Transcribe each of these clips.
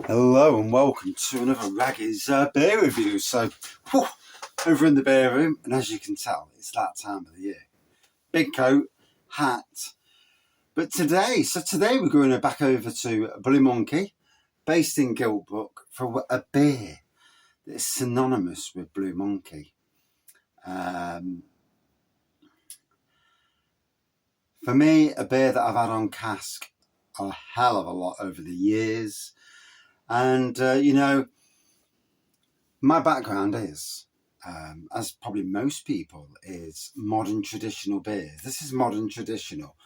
Hello and welcome to another Raggy's beer review. So, over in the beer room, and as you can tell, it's that time of the year. Big coat, hat. But today we're going back over to Blue Monkey, based in Guildbrook, for a beer that is synonymous with Blue Monkey. For me, a beer that I've had on cask a hell of a lot over the years. And, my background is, as probably most people, is modern traditional beers. This is modern traditional.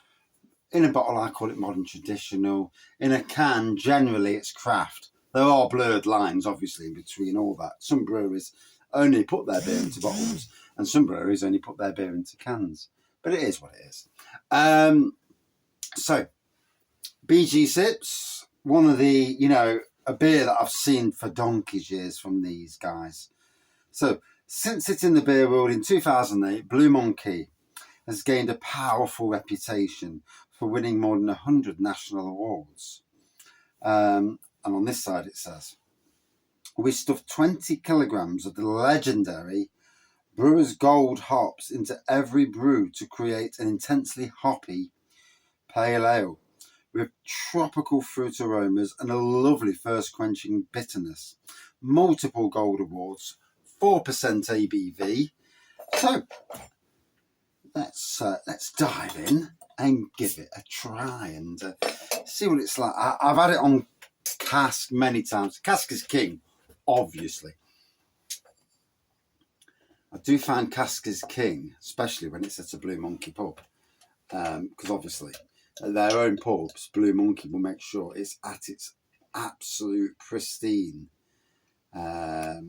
In a bottle, I call it modern traditional. In a can, generally, it's craft. There are blurred lines, obviously, in between all that. Some breweries only put their beer into bottles, and some breweries only put their beer into cans. But it is what it is. So, BG Sips, one of the, a beer that I've seen for donkey's years from these guys. So, since it's in the beer world in 2008, Blue Monkey has gained a powerful reputation for winning more than 100 national awards. And on this side it says, we stuffed 20 kilograms of the legendary Brewer's Gold hops into every brew to create an intensely hoppy pale ale with tropical fruit aromas and a lovely first quenching bitterness. Multiple gold awards, 4% ABV. So let's dive in and give it a try and see what it's like. I've had it on cask many times. Cask is king, obviously. I do find cask is king, especially when it's at a Blue Monkey pub, because obviously at their own pubs, Blue Monkey will make sure it's at its absolute pristine. Here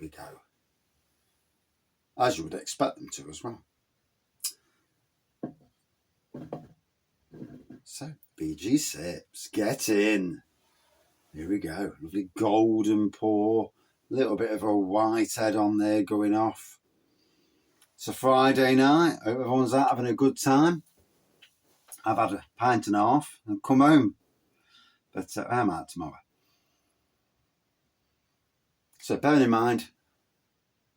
we go. As you would expect them to as well. So, BG Sips, get in. Here we go. Lovely golden pour. Little bit of a white head on there going off. It's a Friday night. Hope everyone's out having a good time. I've had a pint and a half and come home. But I'm out tomorrow. So bearing in mind,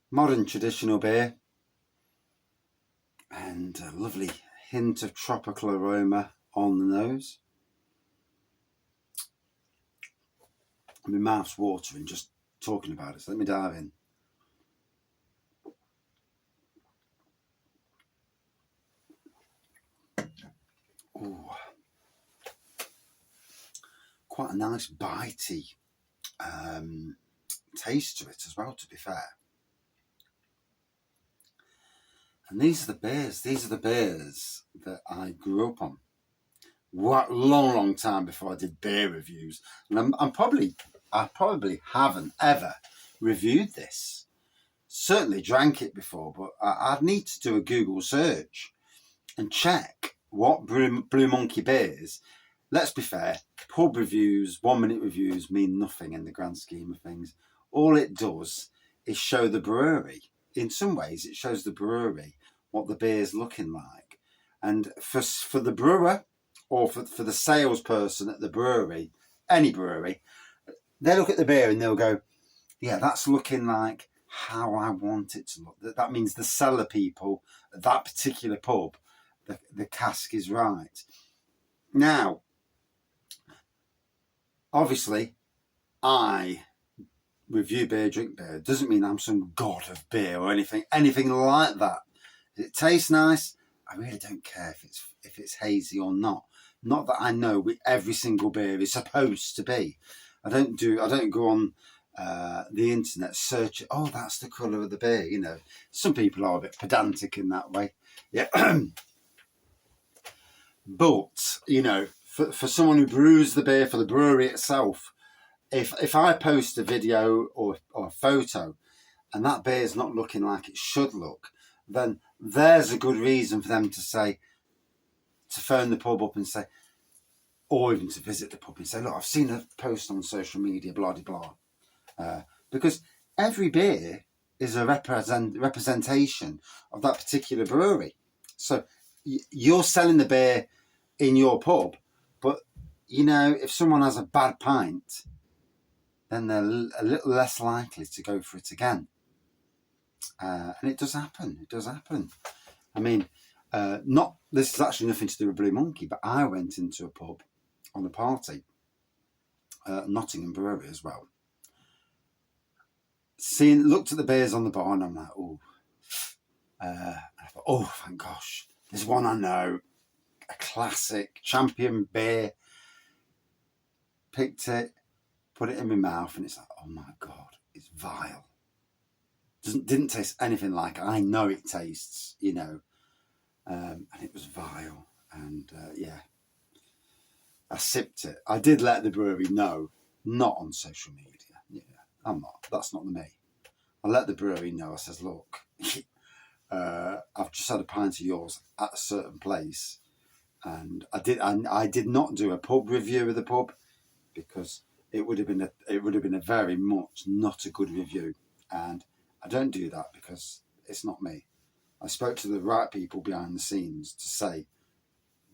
modern traditional beer and a lovely hint of tropical aroma on the nose. My mouth's watering just talking about it, so let me dive in. Ooh. Quite a nice bitey taste to it as well, to be fair. And these are the beers that I grew up on. Long time before I did beer reviews. And I probably haven't ever reviewed this. Certainly drank it before, but I'd need to do a Google search and check what Blue Monkey beers. Let's be fair, pub reviews, 1 minute reviews mean nothing in the grand scheme of things. All it does is show the brewery. In some ways, it shows the brewery what the beer's looking like. And for the brewer or for the salesperson at the brewery, any brewery, they look at the beer and they'll go, yeah, that's looking like how I want it to look. That means the cellar people at that particular pub, the cask is right. Now, obviously, I review beer, drink beer. It doesn't mean I'm some god of beer or anything like that. It tastes nice. I really don't care if it's hazy or not. Not that I know every single beer is supposed to be. I don't go on the internet search. Oh, that's the colour of the beer. You know, some people are a bit pedantic in that way. Yeah. But for someone who brews the beer for the brewery itself, if I post a video or a photo and that beer is not looking like it should look, then there's a good reason for them to phone the pub up and say, or even to visit the pub and say, look, I've seen a post on social media, blah, blah, blah. Because every beer is a representation of that particular brewery. So you're selling the beer in your pub, but you know, if someone has a bad pint, then they're a little less likely to go for it again. And it does happen. It does happen. I mean, this is actually nothing to do with Blue Monkey, but I went into a pub on a party, Nottingham Brewery as well. Looked at the beers on the bar, and I'm like, oh. I thought, oh, thank gosh, there's one I know, a classic champion beer. Picked it, put it in my mouth, and it's like, oh my God, it's vile. Didn't taste anything like I know it tastes, you know. And it was vile. And yeah, I sipped it. I did let the brewery know, not on social media. Yeah, that's not me. I let the brewery know. I says, look, I've just had a pint of yours at a certain place. And I did not do a pub review of the pub, because it would have been a very much not a good review, and I don't do that because it's not me. I spoke to the right people behind the scenes to say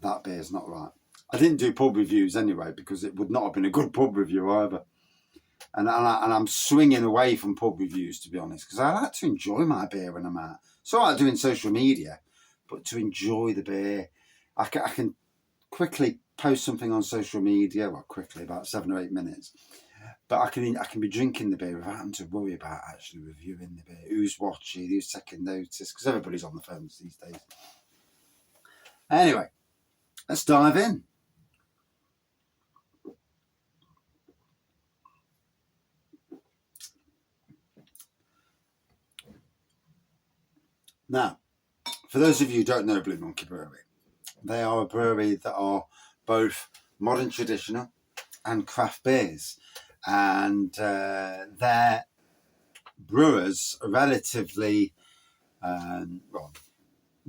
that beer's not right. I didn't do pub reviews anyway because it would not have been a good pub review either. And I'm swinging away from pub reviews, to be honest, because I like to enjoy my beer when I'm out. So I like doing social media, but to enjoy the beer, I can quickly post something on social media, well, quickly, about 7 or 8 minutes. But I can be drinking the beer without having to worry about actually reviewing the beer. Who's watching, who's taking notice, because everybody's on the phones these days. Anyway, let's dive in. Now, for those of you who don't know Blue Monkey Brewery, they are a brewery that are both modern traditional and craft beers. And their brewers are relatively, well,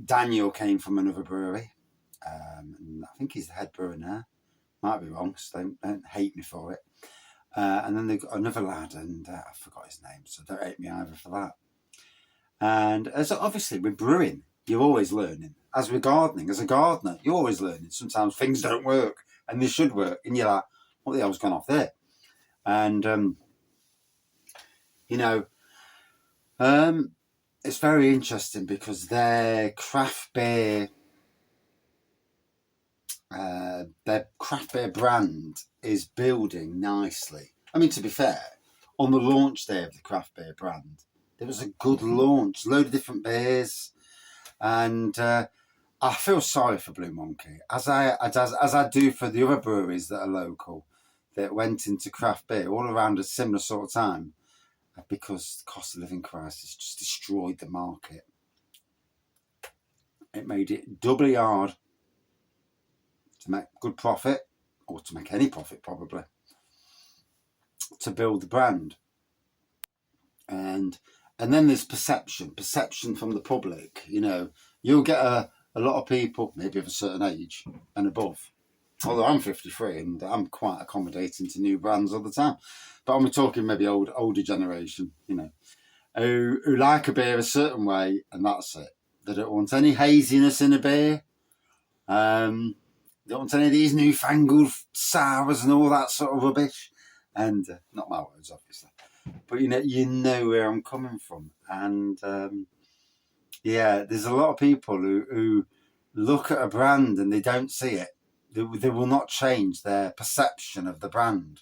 Daniel came from another brewery, and I think he's the head brewer now. Might be wrong, so don't hate me for it. And then they've got another lad, and I forgot his name, so don't hate me either for that. And so obviously with brewing, you're always learning. As with gardening, as a gardener, you're always learning. Sometimes things don't work, and they should work, and you're like, what the hell's gone off there? And you know, it's very interesting because their craft beer brand is building nicely. I mean, to be fair, on the launch day of the craft beer brand, there was a good launch, load of different beers, and I feel sorry for Blue Monkey, as I do for the other breweries that are local that went into craft beer all around a similar sort of time, because the cost of living crisis just destroyed the market. It made it doubly hard to make good profit, or to make any profit probably, to build the brand. And then there's perception from the public. You know, you'll get a lot of people, maybe of a certain age and above, although I'm 53 and I'm quite accommodating to new brands all the time, but I'm talking maybe older generation, you know, who like a beer a certain way, and that's it. They don't want any haziness in a beer. They don't want any of these newfangled sours and all that sort of rubbish. And not my words, obviously, but you know where I'm coming from. And yeah, there's a lot of people who look at a brand and they don't see it. They will not change their perception of the brand.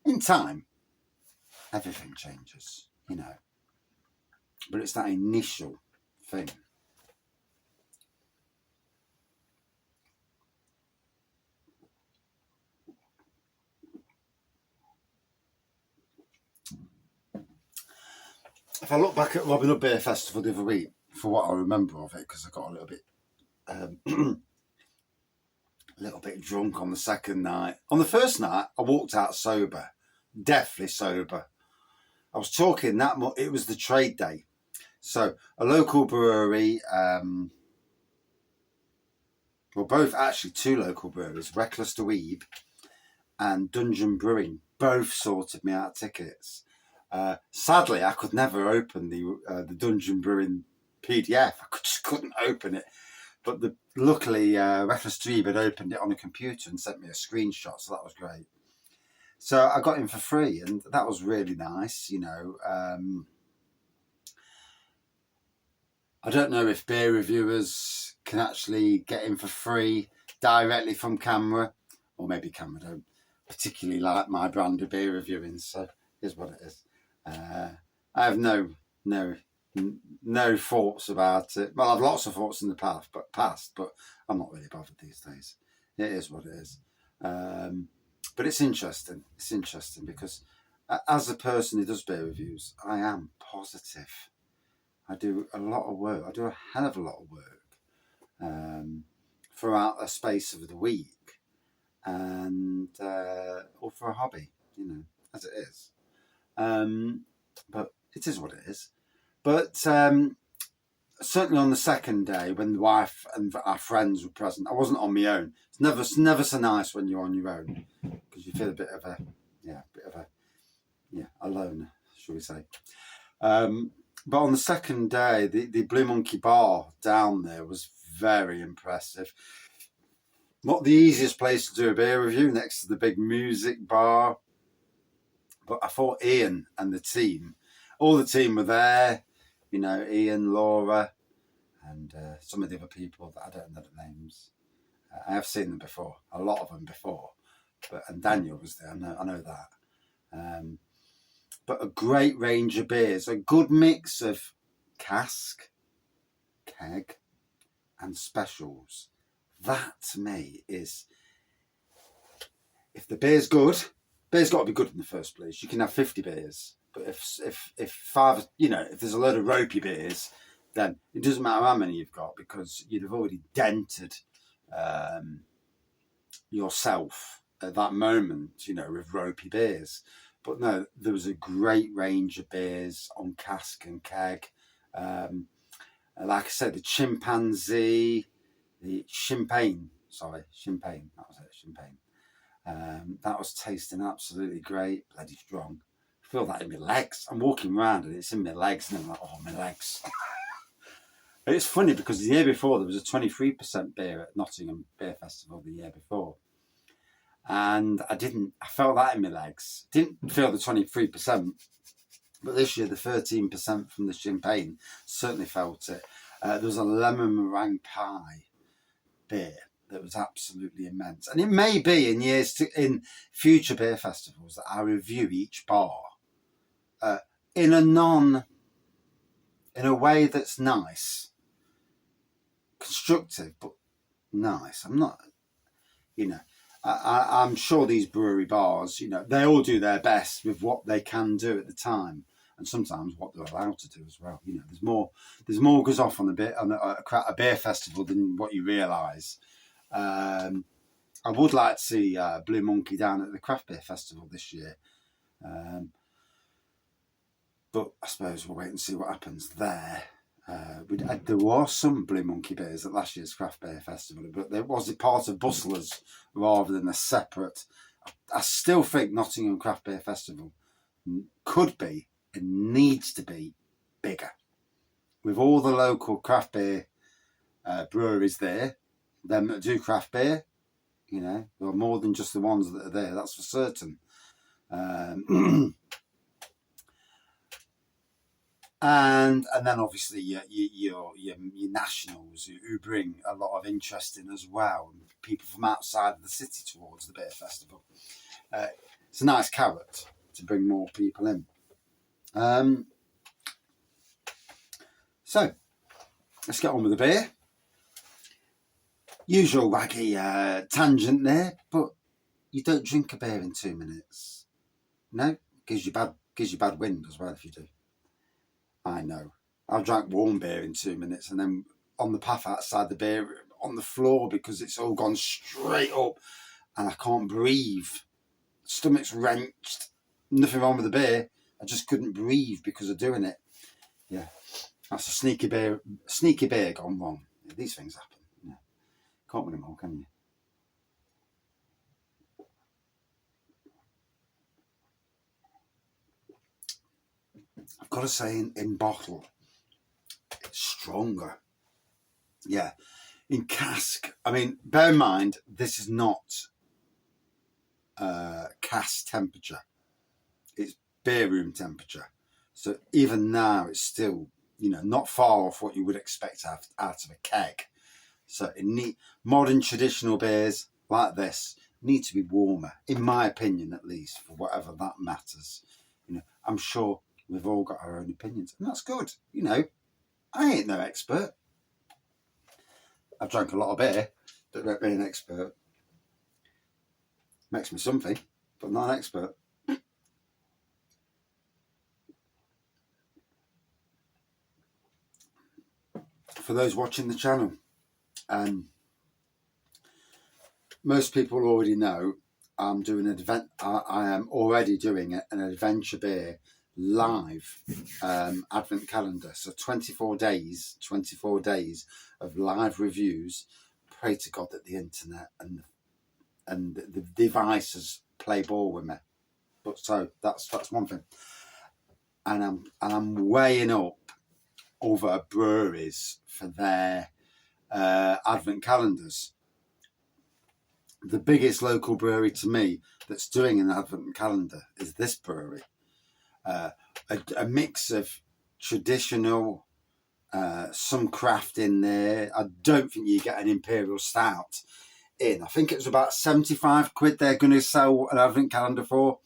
In time, everything changes, you know. But it's that initial thing. If I look back at Robin Hood Beer Festival the other week, for what I remember of it, because I got a little bit drunk on the second night. On the first night, I walked out sober, deathly sober. I was talking that much. It was the trade day. So a local brewery, well, both actually two local breweries, Reckless de Weeb and Dungeon Brewing, both sorted me out tickets. Sadly, I could never open the Dungeon Brewing PDF. I just couldn't open it. But luckily, Reckless Dream had opened it on a computer and sent me a screenshot, so that was great. So I got in for free, and that was really nice, you know. I don't know if beer reviewers can actually get in for free directly from CAMRA, or maybe CAMRA don't particularly like my brand of beer reviewing, so here's what it is. I have no thoughts about it. Well, I've lots of thoughts in the past, but I'm not really bothered these days. It is what it is. But it's interesting. It's interesting because as a person who does beer reviews, I am positive. I do a lot of work. I do a hell of a lot of work throughout a space of the week, and or for a hobby, you know, as it is. But it is what it is. But certainly on the second day, when the wife and our friends were present, I wasn't on my own. It's never so nice when you're on your own because you feel a bit of a alone, shall we say? But on the second day, the Blue Monkey Bar down there was very impressive. Not the easiest place to do a beer review, next to the big music bar. But I thought Ian and the team, all the team were there. You know, Ian, Laura, and some of the other people that I don't know the names. I have seen them before, a lot of them before. And Daniel was there, I know that. But a great range of beers, a good mix of cask, keg, and specials. That to me is, if the beer's good, beer's got to be good in the first place. You can have 50 beers, but if five, you know, if there's a load of ropey beers, then it doesn't matter how many you've got because you'd have already dented yourself at that moment, you know, with ropey beers. But no, there was a great range of beers on cask and keg. Like I said, the chimpanzee, the champagne. That was it, champagne. That was tasting absolutely great, bloody strong. I feel that in my legs. I'm walking around and it's in my legs, and I'm like, oh, my legs. It's funny because the year before there was a 23% beer at Nottingham Beer Festival the year before. And I felt that in my legs. Didn't feel the 23%, but this year the 13% from the champagne certainly felt it. There was a lemon meringue pie beer that was absolutely immense. And it may be in future beer festivals that I review each bar in a way that's nice, constructive, but nice. I'm not, you know, I'm sure these brewery bars, you know, they all do their best with what they can do at the time, and sometimes what they're allowed to do as well. You know, there's more goes off on a beer festival than what you realise. I would like to see Blue Monkey down at the Craft Beer Festival this year, but I suppose we'll wait and see what happens there. There was some Blue Monkey beers at last year's Craft Beer Festival, but there was a part of Bustlers rather than a separate. I still think Nottingham Craft Beer Festival could be and needs to be bigger. With all the local craft beer breweries there, them that do craft beer, you know, there are more than just the ones that are there, that's for certain. And then obviously your nationals who bring a lot of interest in as well, and people from outside of the city towards the beer festival. It's a nice carrot to bring more people in. So let's get on with the beer. Usual wacky tangent there, but you don't drink a beer in 2 minutes. No, gives you bad wind as well if you do. I know. I've drank warm beer in 2 minutes and then on the path outside the beer room, on the floor because it's all gone straight up and I can't breathe. Stomach's wrenched. Nothing wrong with the beer. I just couldn't breathe because of doing it. Yeah, that's a sneaky beer gone wrong. Yeah, these things happen. Yeah. Can't win them all, can you? I've got to say, in bottle, it's stronger. Yeah, in cask. I mean, bear in mind, this is not cask temperature. It's beer room temperature. So even now, it's still, not far off what you would expect out of a keg. So modern traditional beers like this need to be warmer, in my opinion, at least, for whatever that matters. I'm sure we've all got our own opinions, and that's good. I ain't no expert. I've drank a lot of beer, but don't be an expert. Makes me something, but not an expert. For those watching the channel, most people already know I'm doing an event. I am already doing an adventure beer live advent calendar. So 24 days of live reviews. Pray to God that the internet and the devices play ball with me. But so that's one thing. And I'm weighing up other breweries for their advent calendars. The biggest local brewery to me that's doing an advent calendar is this brewery. A mix of traditional, some craft in there. I don't think you get an imperial stout in. I think it was about 75 quid they're going to sell an advent calendar for.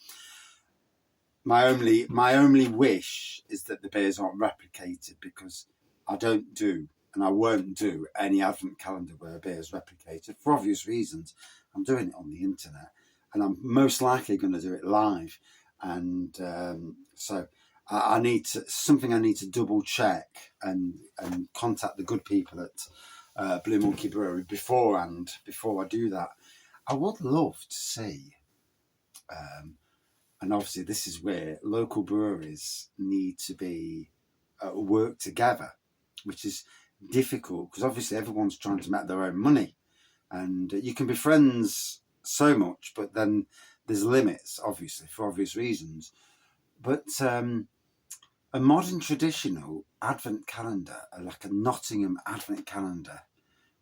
My only wish is that the beers aren't replicated, because I don't do and I won't do any advent calendar where a beer is replicated for obvious reasons. I'm doing it on the internet, and I'm most likely going to do it live. And so I need to double check and contact the good people at Blue Monkey Brewery beforehand before I do that. I would love to see, and obviously this is where local breweries need to be work together, which is difficult because obviously everyone's trying to make their own money, and you can be friends so much, but then there's limits, obviously, for obvious reasons. But a modern traditional advent calendar, like a Nottingham advent calendar,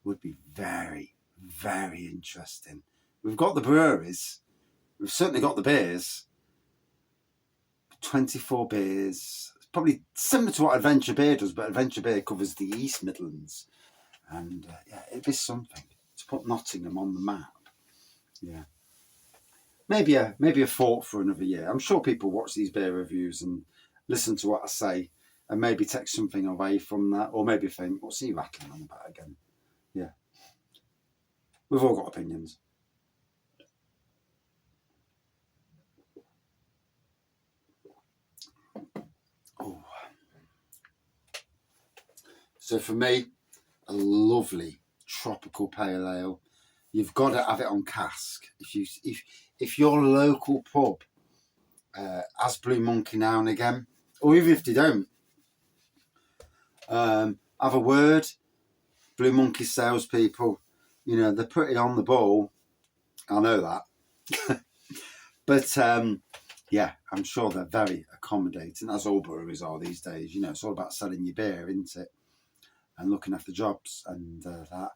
would be very, very interesting. We've got the breweries, we've certainly got the beers. 24 beers, it's probably similar to what Adventure Beer does, but Adventure Beer covers the East Midlands, and yeah, it'd be something to put Nottingham on the map. Yeah, maybe a thought for another year. I'm sure people watch these beer reviews and listen to what I say, and maybe take something away from that, or maybe think, what's he rattling on about again? Yeah, we've all got opinions. Oh, so for me, a lovely tropical pale ale. You've got to have it on cask. If your local pub has Blue Monkey now and again, or even if they don't, have a word. Blue Monkey salespeople, they're pretty on the ball. I know that, but yeah, I'm sure they're very accommodating, as all breweries are these days. It's all about selling your beer, isn't it, and looking after jobs and that.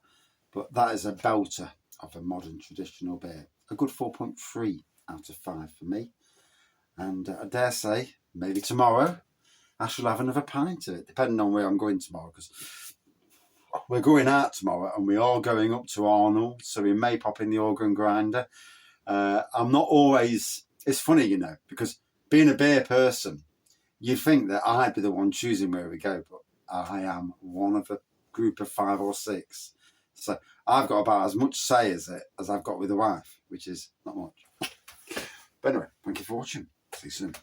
But that is a belter of a modern traditional beer. A good 4.3 out of 5 for me. And I dare say, maybe tomorrow, I shall have another pint of it, depending on where I'm going tomorrow, because we're going out tomorrow and we are going up to Arnold, so we may pop in the organ grinder. I'm not always, it's funny, because being a beer person, you'd think that I'd be the one choosing where we go, but I am one of a group of 5 or 6. So I've got about as much say as I've got with the wife, which is not much. But anyway, thank you for watching. See you soon.